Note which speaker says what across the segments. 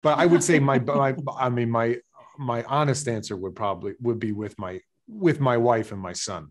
Speaker 1: but I would say my honest answer would be with my wife and my son.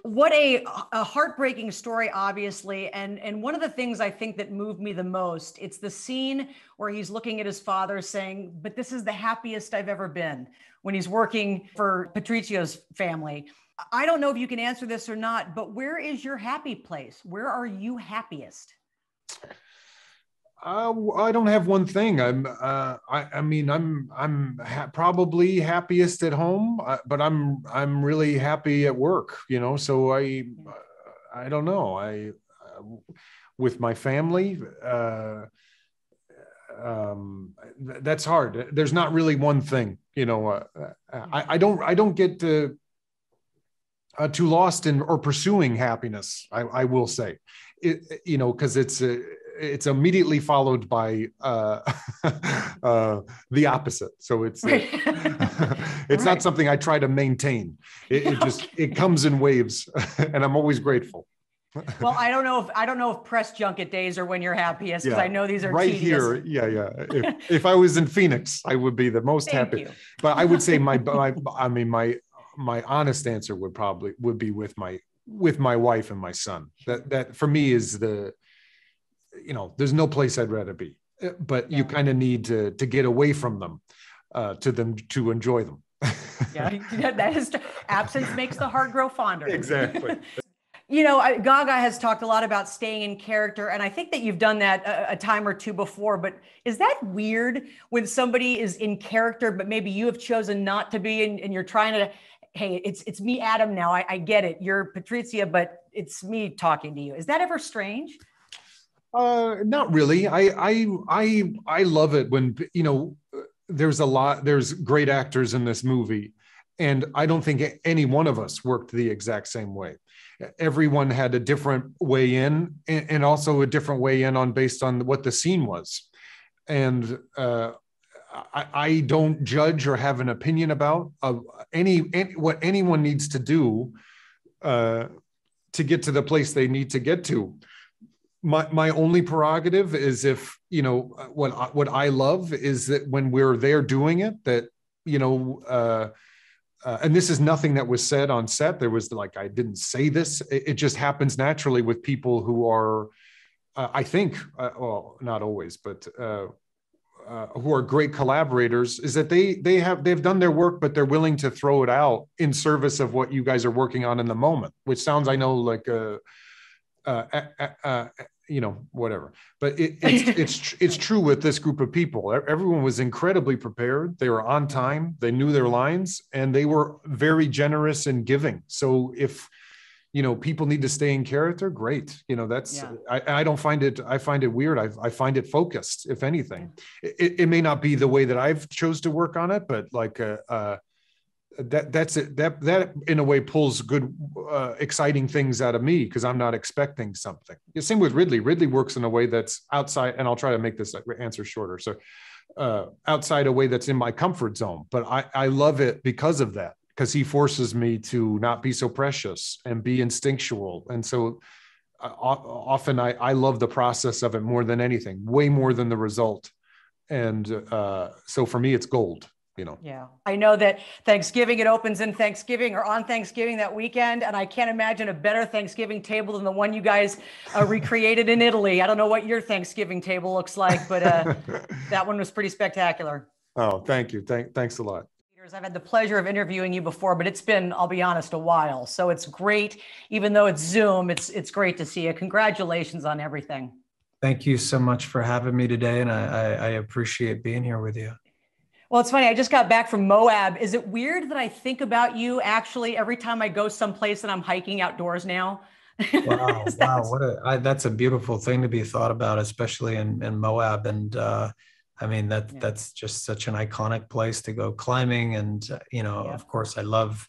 Speaker 2: What a heartbreaking story, obviously. And one of the things I think that moved me the most, it's the scene where he's looking at his father saying, but this is the happiest I've ever been, when he's working for Patrizia's family. I don't know if you can answer this or not, but where is your happy place? Where are you happiest?
Speaker 1: I don't have one thing. Probably happiest at home, but I'm really happy at work. So I don't know. With my family, that's hard. There's not really one thing. I don't get too lost in or pursuing happiness. I will say, because it's immediately followed by the opposite. So it's
Speaker 2: Right.
Speaker 1: it's not something I try to maintain. It comes in waves, and I'm always grateful.
Speaker 2: Well, I don't know if press junket days are when you're happiest, because I know these are
Speaker 1: right
Speaker 2: tedious.
Speaker 1: here. Yeah. If I was in Phoenix, I would be the most happy.
Speaker 2: You.
Speaker 1: But I would say my honest answer would be with my wife and my son. That for me is there's no place I'd rather be, but you kind of need to get away from them, to enjoy them.
Speaker 2: Yeah, that is, absence makes the heart grow fonder.
Speaker 1: Exactly.
Speaker 2: Gaga has talked a lot about staying in character, and I think that you've done that a time or two before, but is that weird when somebody is in character, but maybe you have chosen not to be, and you're trying to, hey, it's me, Adam, now, I get it, you're Patrizia, but it's me talking to you. Is that ever strange?
Speaker 1: Not really. I love it when, there's great actors in this movie, and I don't think any one of us worked the exact same way. Everyone had a different way in, and also a different way in based on what the scene was. And I don't judge or have an opinion about what anyone needs to do to get to the place they need to get to. My only prerogative is if, what I love is that when we're there doing it, that, and this is nothing that was said on set. There was I didn't say this. It just happens naturally with people who are, I think, well, not always, but who are great collaborators, is that they've done their work, but they're willing to throw it out in service of what you guys are working on in the moment, which sounds, I know, like whatever, but it's true with this group of people. Everyone was incredibly prepared. They were on time. They knew their lines, and they were very generous and giving. So if, people need to stay in character, great. I don't find it, I find it weird. I find it focused, if anything. It may not be the way that I've chose to work on it, but that's it. That in a way pulls good, exciting things out of me, because I'm not expecting something. The same with Ridley. Ridley works in a way that's outside, and I'll try to make this answer shorter. So outside a way that's in my comfort zone, but I love it because of that, because he forces me to not be so precious and be instinctual. And so often I love the process of it more than anything, way more than the result. And so for me, it's gold.
Speaker 2: Yeah, I know that Thanksgiving, it opens in Thanksgiving or on Thanksgiving that weekend. And I can't imagine a better Thanksgiving table than the one you guys recreated in Italy. I don't know what your Thanksgiving table looks like, but that one was pretty spectacular.
Speaker 1: Oh, thank you. Thanks a lot.
Speaker 2: I've had the pleasure of interviewing you before, but it's been, I'll be honest, a while. So it's great. Even though it's Zoom, it's great to see you. Congratulations on everything.
Speaker 3: Thank you so much for having me today. And I appreciate being here with you.
Speaker 2: Well, it's funny. I just got back from Moab. Is it weird that I think about you actually every time I go someplace and I'm hiking outdoors now?
Speaker 3: Wow. Wow. That's a beautiful thing to be thought about, especially in Moab. And I mean, that's just such an iconic place to go climbing. And, of course, I love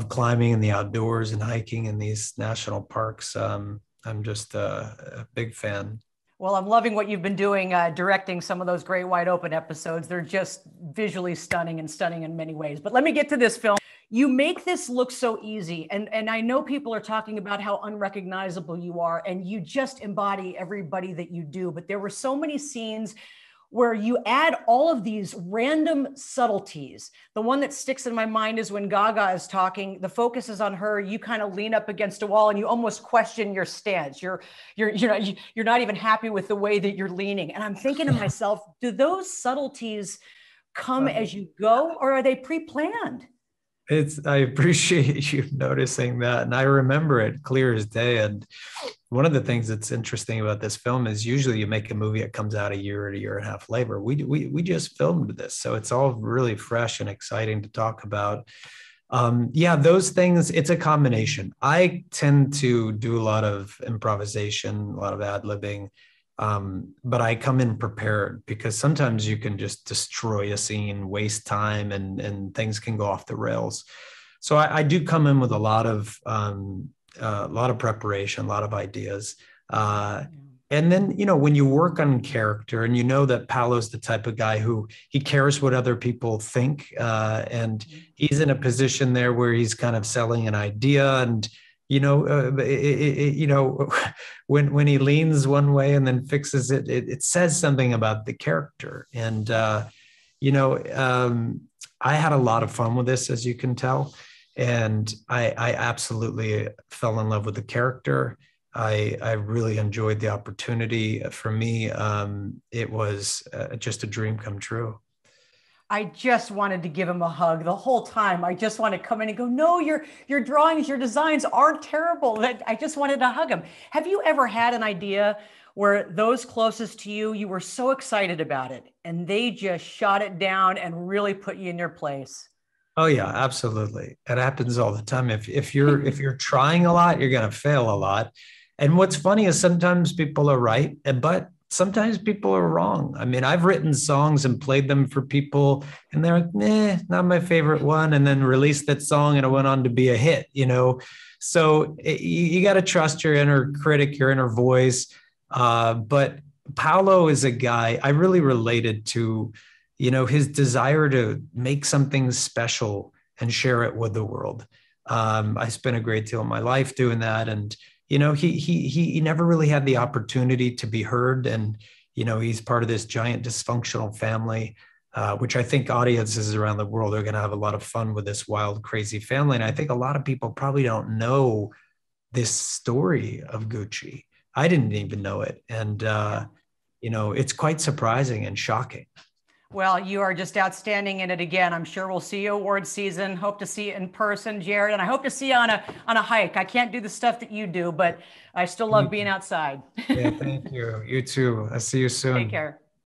Speaker 3: climbing in the outdoors and hiking in these national parks. I'm just a big fan.
Speaker 2: Well, I'm loving what you've been doing, directing some of those Great Wide Open episodes. They're just visually stunning and stunning in many ways. But let me get to this film. You make this look so easy. And I know people are talking about how unrecognizable you are, and you just embody everybody that you do. But there were so many scenes where you add all of these random subtleties. The one that sticks in my mind is when Gaga is talking, the focus is on her, you kind of lean up against a wall and you almost question your stance. You're not even happy with the way that you're leaning. And I'm thinking to myself, do those subtleties come as you go, or are they pre-planned?
Speaker 3: I appreciate you noticing that. And I remember it clear as day. And one of the things that's interesting about this film is usually you make a movie, it comes out a year and a half later. We just filmed this. So it's all really fresh and exciting to talk about. Yeah, those things, it's a combination. I tend to do a lot of improvisation, a lot of ad-libbing. But I come in prepared, because sometimes you can just destroy a scene, waste time, and things can go off the rails. So I do come in with a lot of preparation, a lot of ideas. And then, when you work on character and you know that Paolo's the type of guy who he cares what other people think, and he's in a position there where he's kind of selling an idea, and when he leans one way and then fixes it, it says something about the character. And, I had a lot of fun with this, as you can tell. And I absolutely fell in love with the character. I really enjoyed the opportunity. For me, it was just a dream come true.
Speaker 2: I just wanted to give him a hug the whole time. I just want to come in and go, no, your drawings, your designs aren't terrible. I just wanted to hug him. Have you ever had an idea where those closest to you, you were so excited about it and they just shot it down and really put you in your place?
Speaker 3: Oh yeah, absolutely. It happens all the time. If you're trying a lot, you're going to fail a lot. And what's funny is sometimes people are right, but sometimes people are wrong. I mean, I've written songs and played them for people and they're like, not my favorite one. And then released that song and it went on to be a hit, So you got to trust your inner critic, your inner voice. But Paolo is a guy I really related to, his desire to make something special and share it with the world. I spent a great deal of my life doing that. And he never really had the opportunity to be heard. And, he's part of this giant dysfunctional family, which I think audiences around the world are going to have a lot of fun with this wild, crazy family. And I think a lot of people probably don't know this story of Gucci. I didn't even know it. And, it's quite surprising and shocking.
Speaker 2: Well, you are just outstanding in it again. I'm sure we'll see you award season. Hope to see you in person, Jared. And I hope to see you on a hike. I can't do the stuff that you do, but I still love being outside.
Speaker 3: Yeah, thank you. You too. I'll see you soon.
Speaker 2: Take care.